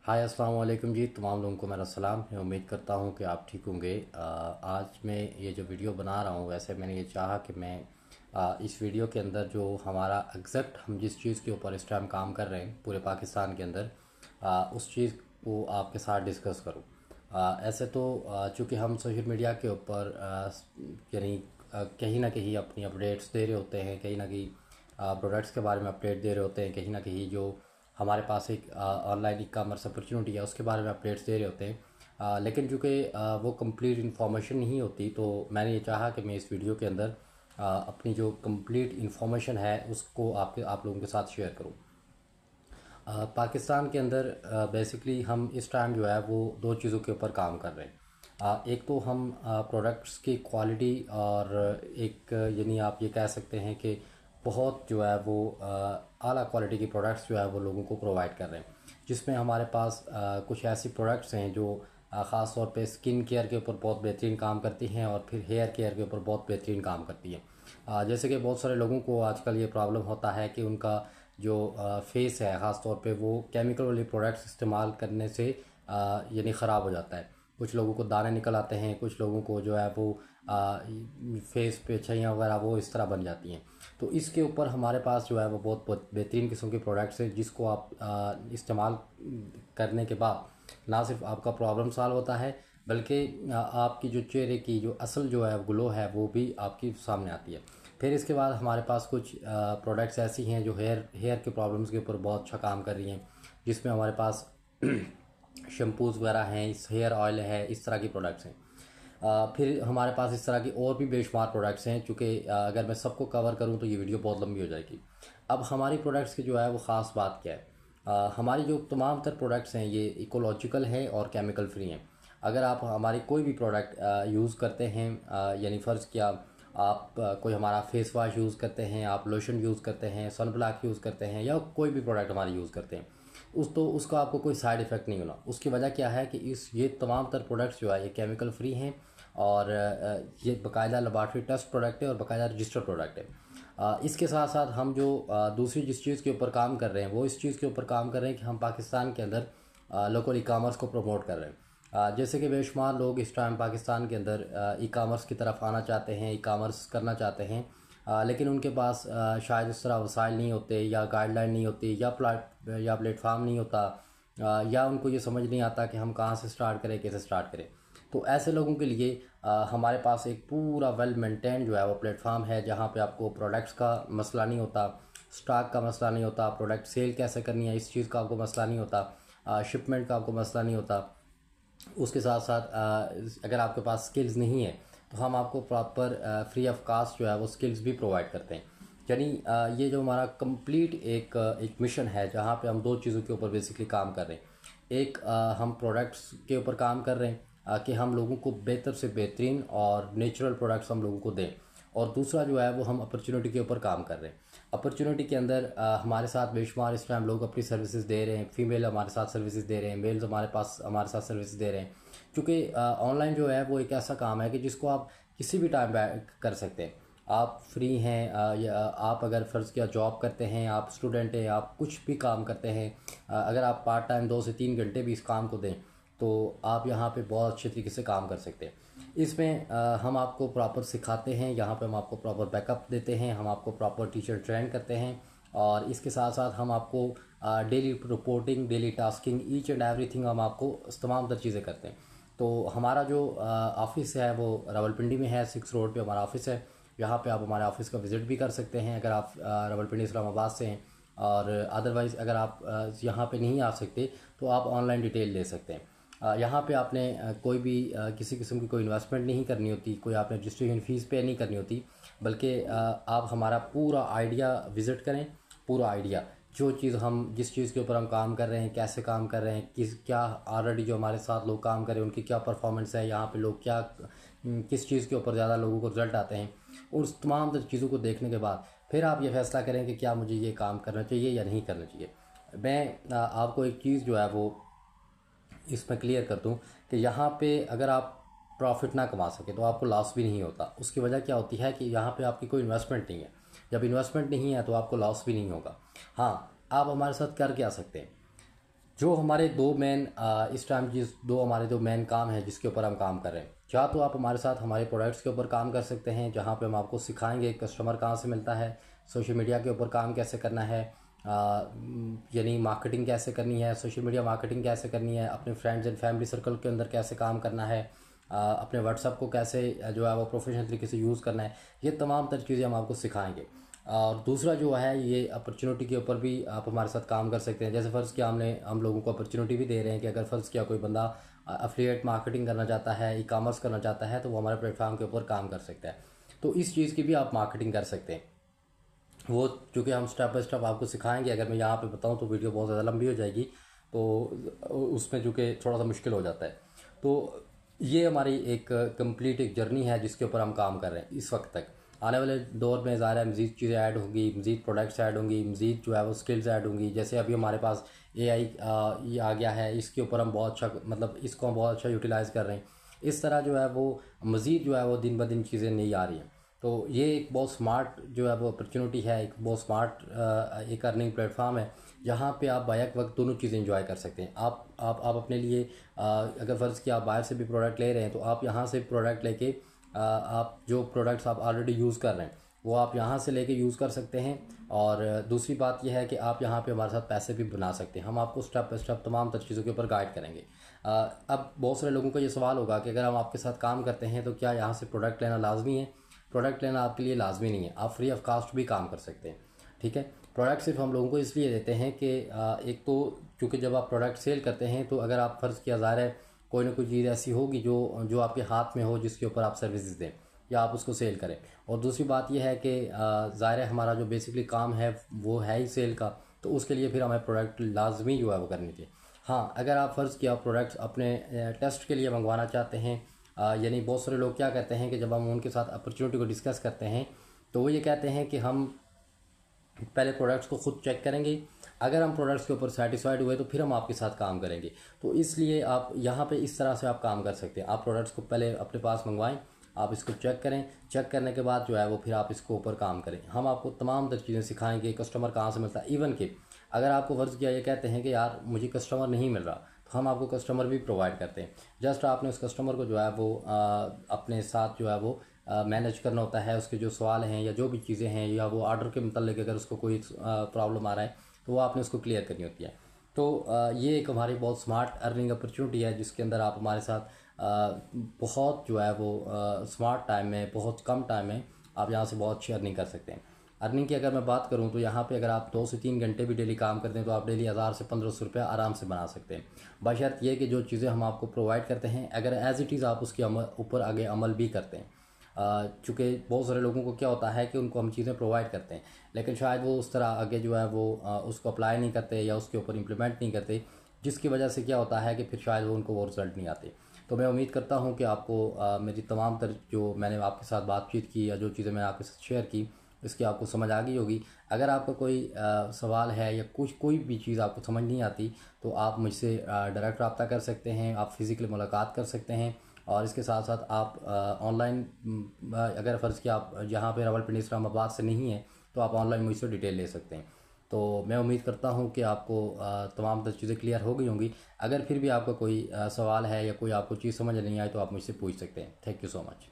हाय अस्सलाम वालेकुम जी। तमाम लोगों को मेरा सलाम। मैं उम्मीद करता हूँ कि आप ठीक होंगे। आज मैं ये जो वीडियो बना रहा हूँ, वैसे मैंने ये चाहा कि मैं इस वीडियो के अंदर जो हमारा एग्जैक्ट हम जिस चीज़ के ऊपर इस टाइम काम कर रहे हैं पूरे पाकिस्तान के अंदर, उस चीज़ को आपके साथ डिस्कस करूँ। ऐसे तो चूँकि हम सोशल मीडिया के ऊपर यानी कहीं ना कहीं अपनी अपडेट्स दे रहे होते हैं, कहीं ना कहीं प्रोडक्ट्स के बारे में अपडेट दे रहे होते हैं, कहीं ना कहीं जो हमारे पास एक ऑनलाइन ई कॉमर्स अपॉर्चुनिटी है उसके बारे में अपडेट्स दे रहे होते हैं। लेकिन चूँकि वो कंप्लीट इन्फॉर्मेशन नहीं होती, तो मैंने ये चाहा कि मैं इस वीडियो के अंदर अपनी जो कंप्लीट इन्फॉर्मेशन है उसको आप लोगों के साथ शेयर करूँ। पाकिस्तान के अंदर बेसिकली हम इस टाइम जो है वो दो चीज़ों के ऊपर काम कर रहे हैं। एक तो हम प्रोडक्ट्स की क्वालिटी और एक यानी आप ये कह सकते हैं कि बहुत जो है वो आला क्वालिटी की प्रोडक्ट्स जो है वो लोगों को प्रोवाइड कर रहे हैं, जिसमें हमारे पास कुछ ऐसी प्रोडक्ट्स हैं जो ख़ास तौर पे स्किन केयर के ऊपर बहुत बेहतरीन काम करती हैं और फिर हेयर केयर के ऊपर बहुत बेहतरीन काम करती हैं। जैसे कि बहुत सारे लोगों को आजकल ये प्रॉब्लम होता है कि उनका जो फेस है ख़ास तौर पे वो केमिकल वाली प्रोडक्ट्स इस्तेमाल करने से यानी ख़राब हो जाता है। कुछ लोगों को दाने निकल आते हैं, कुछ लोगों को जो है वो फेस पे छइयाँ वगैरह वो इस तरह बन जाती हैं। तो इसके ऊपर हमारे पास जो है वो बहुत बेहतरीन किस्म के प्रोडक्ट्स हैं, जिसको आप इस्तेमाल करने के बाद ना सिर्फ आपका प्रॉब्लम सॉल्व होता है, बल्कि आपकी जो चेहरे की जो असल जो है ग्लो है वो भी आपकी सामने आती है। फिर इसके बाद हमारे पास कुछ प्रोडक्ट्स ऐसी हैं जो हेयर के प्रॉब्लम्स के ऊपर बहुत अच्छा काम कर रही हैं, जिसमें हमारे पास शैम्पूज़ वगैरह हैं, इस हेयर ऑयल है, इस तरह की प्रोडक्ट्स हैं। फिर हमारे पास इस तरह की और भी बेशुमार प्रोडक्ट्स हैं, चूँकि अगर मैं सबको कवर करूँ तो ये वीडियो बहुत लंबी हो जाएगी। अब हमारी प्रोडक्ट्स की जो है वो ख़ास बात क्या है? हमारी जो तमाम तर प्रोडक्ट्स हैं ये इकोलॉजिकल हैं और केमिकल फ्री हैं। अगर आप हमारी कोई भी प्रोडक्ट यूज़ करते हैं, यानी फ़र्ज़ किया आप कोई हमारा फेस वाश यूज़ करते हैं, आप लोशन यूज़ करते हैं, सन ब्लॉक यूज़ करते हैं, या कोई भी प्रोडक्ट हमारे यूज़ करते हैं, उसका आपको कोई साइड इफ़ेक्ट नहीं होना। उसकी वजह क्या है कि ये तमाम तर प्रोडक्ट्स जो है ये केमिकल फ्री हैं और ये बाकायदा लेबॉर्ट्री टेस्ट प्रोडक्ट है और बाकायदा रजिस्टर्ड प्रोडक्ट है। इसके साथ साथ हम जो दूसरी जिस चीज़ के ऊपर काम कर रहे हैं वो इस चीज़ के ऊपर काम कर रहे हैं कि हम पाकिस्तान के अंदर लोकल ई कामर्स को प्रमोट कर रहे हैं। जैसे कि बेशुमार लोग इस टाइम पाकिस्तान के अंदर ई कामर्स की तरफ आना चाहते हैं, ई कामर्स करना चाहते हैं, लेकिन उनके पास शायद इस तरह वसाइल नहीं होते, या गाइडलाइन नहीं होती, या प्लेटफार्म नहीं होता, या उनको ये समझ नहीं आता कि हम कहाँ से स्टार्ट करें, कैसे स्टार्ट करें। तो ऐसे लोगों के लिए हमारे पास एक पूरा वेल मेंटेन जो है वो प्लेटफार्म है, जहाँ पे आपको प्रोडक्ट्स का मसला नहीं होता, स्टॉक का मसला नहीं होता, प्रोडक्ट सेल कैसे करनी है इस चीज़ का आपको मसला नहीं होता, शिपमेंट का आपको मसला नहीं होता। उसके साथ साथ अगर आपके पास स्किल्स नहीं है तो हम आपको प्रॉपर फ्री ऑफ कास्ट जो है वो स्किल्स भी प्रोवाइड करते हैं। यानी ये जो हमारा कंप्लीट एक मिशन है, जहाँ पे हम दो चीज़ों के ऊपर बेसिकली काम कर रहे हैं। एक हम प्रोडक्ट्स के ऊपर काम कर रहे हैं कि हम लोगों को बेहतर से बेहतरीन और नेचुरल प्रोडक्ट्स हम लोगों को दें, और दूसरा जो है वो हम अपॉर्चुनिटी के ऊपर काम कर रहे हैं। अपॉर्चुनिटी के अंदर हमारे साथ बेशुमार इस टाइम लोग अपनी सर्विसेज दे रहे हैं, फीमेल हमारे साथ सर्विसेज दे रहे हैं, मेल्स हमारे साथ सर्विसेज दे रहे हैं। क्योंकि ऑनलाइन जो है वो एक ऐसा काम है कि जिसको आप किसी भी टाइम कर सकते हैं। आप फ्री हैं, या आप अगर फ़र्ज़ किया जॉब करते हैं, आप स्टूडेंट हैं, आप कुछ भी काम करते हैं, अगर आप पार्ट टाइम 2 से 3 घंटे भी इस काम को दें तो आप यहाँ पे बहुत अच्छे तरीके से काम कर सकते हैं। इसमें हम आपको प्रॉपर सिखाते हैं, यहाँ पे हम आपको प्रॉपर बैकअप देते हैं, हम आपको प्रॉपर टीचर ट्रेन करते हैं, और इसके साथ साथ हम आपको daily reporting, daily tasking, each and everything हम आपको तमाम तर चीज़ें करते हैं। तो हमारा जो ऑफिस है वो रावलपिंडी में है, 6 रोड पे हमारा ऑफिस है। यहाँ पे आप हमारे ऑफिस का विज़िट भी कर सकते हैं अगर आप रावलपिंडी इस्लामाबाद से हैं, और अदरवाइज़ अगर आप यहाँ पे नहीं आ सकते तो आप ऑनलाइन डिटेल ले सकते हैं। यहाँ पे आपने कोई भी किसी किस्म की कोई इन्वेस्टमेंट नहीं करनी होती, कोई आपने रजिस्ट्रेशन फ़ीस पे नहीं करनी होती, बल्कि आप हमारा पूरा आइडिया विज़िट करें। पूरा आइडिया जो चीज़ हम जिस चीज़ के ऊपर हम काम कर रहे हैं, कैसे काम कर रहे हैं, क्या ऑलरेडी जो हमारे साथ लोग काम कर रहे हैं उनकी क्या परफॉर्मेंस है, यहाँ पे लोग क्या किस चीज़ के ऊपर ज़्यादा लोगों को रिजल्ट आते हैं, उस तमाम चीज़ों को देखने के बाद फिर आप ये फैसला करें कि क्या मुझे ये काम करना चाहिए या नहीं करना चाहिए। मैं आपको एक चीज़ जो है वो इसमें क्लियर कर दूं कि यहाँ पे अगर आप प्रॉफिट ना कमा सके तो आपको लॉस भी नहीं होता। उसकी वजह क्या होती है कि यहाँ पे आपकी कोई इन्वेस्टमेंट नहीं है। जब इन्वेस्टमेंट नहीं है तो आपको लॉस भी नहीं होगा। हाँ, आप हमारे साथ कर क्या सकते हैं? जो हमारे दो मेन इस टाइम जिस दो हमारे दो मेन काम हैं जिसके ऊपर हम काम कर रहे हैं, या तो आप हमारे साथ हमारे प्रोडक्ट्स के ऊपर काम कर सकते हैं जहाँ पे हम आपको सिखाएंगे कस्टमर कहाँ से मिलता है, सोशल मीडिया के ऊपर काम कैसे करना है, यानी मार्केटिंग कैसे करनी है, सोशल मीडिया मार्केटिंग कैसे करनी है, अपने फ्रेंड्स एंड फैमिली सर्कल के अंदर कैसे काम करना है, अपने व्हाट्सअप को कैसे जो है वो प्रोफेशनल तरीके से यूज़ करना है, ये तमाम तर चीज़ें हम आपको सिखाएंगे। और दूसरा जो है ये अपॉर्चुनिटी के ऊपर भी आप हमारे साथ काम कर सकते हैं। जैसे फ़र्ज़ किया हम लोगों को अपॉर्चुनिटी भी दे रहे हैं कि अगर फ़र्ज़ किया कोई बंदा अफिलिएट मार्केटिंग करना चाहता है, ई कॉमर्स करना चाहता है, तो वो हमारे प्लेटफॉर्म के ऊपर काम कर सकता है। तो इस चीज़ की भी आप मार्केटिंग कर सकते हैं। वो चूँकि हम स्टेप बाय स्टेप आपको सिखाएंगे, अगर मैं यहाँ पे बताऊँ तो वीडियो बहुत ज़्यादा लंबी हो जाएगी, तो उसमें चूँकि थोड़ा सा मुश्किल हो जाता है। तो ये हमारी एक कंप्लीट एक जर्नी है जिसके ऊपर हम काम कर रहे हैं इस वक्त तक। आने वाले दौर में ज़ाहिर है मज़ीद चीज़ें ऐड होंगी, मज़ीद प्रोडक्ट्स ऐड होंगी, मज़ीद जो है वो स्किल्स ऐड होंगी। जैसे अभी हमारे पास AI ये आ गया है, इसके ऊपर हम बहुत अच्छा मतलब इसको हम बहुत अच्छा यूटिलाइज़ कर रहे हैं। इस तरह जो है वो मज़ीद जो है वो दिन ब दिन चीज़ें नहीं आ रही हैं। तो ये एक बहुत स्मार्ट जो है वो अपॉर्चुनिटी है, एक बहुत स्मार्ट एक अर्निंग प्लेटफॉर्म है जहाँ पे आप बैक वक्त दोनों चीज़ें एंजॉय कर सकते हैं। आप अपने लिए अगर फ़र्ज़ किया आप बाहर से भी प्रोडक्ट ले रहे हैं तो आप यहाँ से प्रोडक्ट लेके आप जो प्रोडक्ट्स आप ऑलरेडी यूज़ कर रहे हैं वो आप यहाँ से लेके यूज़ कर सकते हैं। और दूसरी बात यह है कि आप यहाँ पे हमारे साथ पैसे भी बना सकते हैं। हम आपको स्टेप बाय स्टेप तमाम तर चीज़ों के ऊपर गाइड करेंगे। अब बहुत सारे लोगों का ये सवाल होगा कि अगर हम आपके साथ काम करते हैं तो क्या यहाँ से प्रोडक्ट लेना लाजमी है? प्रोडक्ट लेना आपके लिए लाजमी नहीं है, आप फ्री ऑफ कास्ट भी काम कर सकते हैं। ठीक है, प्रोडक्ट सिर्फ हम लोगों को इसलिए देते हैं कि एक तो क्योंकि जब आप प्रोडक्ट सेल करते हैं तो अगर आप फ़र्ज़ किया ज़ाहिर है कोई ना कोई चीज़ ऐसी होगी जो जो आपके हाथ में हो जिसके ऊपर आप सर्विसेज दें या आप उसको सेल करें। और दूसरी बात यह है कि ज़ाहिर है हमारा जो बेसिकली काम है वो है ही सेल का, तो उसके लिए फिर हमें प्रोडक्ट लाजमी जो है वो करनी चाहिए। हाँ, अगर आप फ़र्ज़ किया प्रोडक्ट्स अपने टेस्ट के लिए मंगवाना चाहते हैं, यानी बहुत सारे लोग क्या कहते हैं कि जब हम उनके साथ अपॉर्चुनिटी को डिस्कस करते हैं तो वो ये कहते हैं कि हम पहले प्रोडक्ट्स को ख़ुद चेक करेंगे, अगर हम प्रोडक्ट्स के ऊपर सेटिस्फाइड हुए तो फिर हम आपके साथ काम करेंगे। तो इसलिए आप यहाँ पे इस तरह से आप काम कर सकते हैं। आप प्रोडक्ट्स को पहले अपने पास मंगवाएं, आप इसको चेक करें, चेक करने के बाद जो है वो फिर आप इसको ऊपर काम करें। हम आपको तमाम तर चीज़ें सिखाएंगे, कस्टमर कहाँ से मिलता है। इवन कि अगर आपको फ़र्ज़ किया ये कहते हैं कि यार मुझे कस्टमर नहीं मिल रहा, तो हम आपको कस्टमर भी प्रोवाइड करते हैं। जस्ट आपने उस कस्टमर को जो है वो अपने साथ जो है वो मैनेज करना होता है। उसके जो सवाल हैं या जो भी चीज़ें हैं या वो आर्डर के मतलब अगर उसको कोई प्रॉब्लम आ रहा है तो वो आपने उसको क्लियर करनी होती है। तो ये एक हमारी बहुत स्मार्ट अर्निंग अपॉर्चुनिटी है जिसके अंदर आप हमारे साथ बहुत जो है वो स्मार्ट टाइम में, बहुत कम टाइम में आप यहाँ से बहुत अच्छी अर्निंग कर सकते हैं। अर्निंग की अगर मैं बात करूँ तो यहाँ पे अगर आप 2 से 3 घंटे भी डेली काम करते हैं तो आप डेली 1000 से 1500 रुपये आराम से बना सकते हैं, बशर्त ये कि जो चीज़ें हम आपको प्रोवाइड करते हैं अगर एज़ इट इज़ आप उसके ऊपर आगे अमल भी करते हैं। चूँकि बहुत सारे लोगों को क्या होता है कि उनको हम चीज़ें प्रोवाइड करते हैं लेकिन शायद वो उस तरह आगे जो है वो उसको अप्लाई नहीं करते या उसके ऊपर इम्प्लीमेंट नहीं करते, जिसकी वजह से क्या होता है कि फिर शायद वो उनको वो रिज़ल्ट नहीं आते। तो मैं उम्मीद करता हूँ कि आपको मेरी तमाम तर जो मैंने आपके साथ बातचीत की या जो चीज़ें मैंने आपके साथ शेयर की इसकी आपको समझ आ गई होगी। अगर आपका कोई सवाल है या कोई भी चीज़ आपको समझ नहीं आती तो आप मुझसे डायरेक्ट रब्ता कर सकते हैं, आप फिज़िकली मुलाकात कर सकते हैं। और इसके साथ साथ आप ऑनलाइन अगर फ़र्ज़ किया आप जहाँ पे रावलपिंडी इस्लामाबाद से नहीं है तो आप ऑनलाइन मुझसे डिटेल ले सकते हैं। तो मैं उम्मीद करता हूँ कि आपको तमाम तर चीज़ें क्लियर हो गई होंगी। अगर फिर भी आपका कोई सवाल है या कोई आपको चीज़ समझ नहीं आई तो आप मुझसे पूछ सकते हैं। Thank you so much.